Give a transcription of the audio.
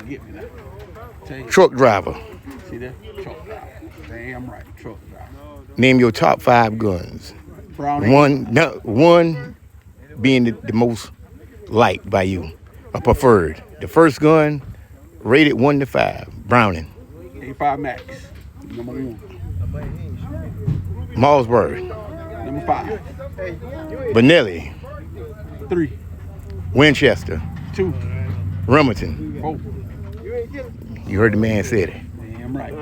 get me now. Tell you, Truck driver. see that? Truck driver. Damn right, truck driver. Name your top 5 guns. Browning. One being the most liked by you, or preferred. The first gun, rated 1 to 5. Browning. A5 Max. Number 1. Malsbury. Number 5. Benelli. 3. Winchester. 2. Remington. 4. You heard the man said it. Damn right.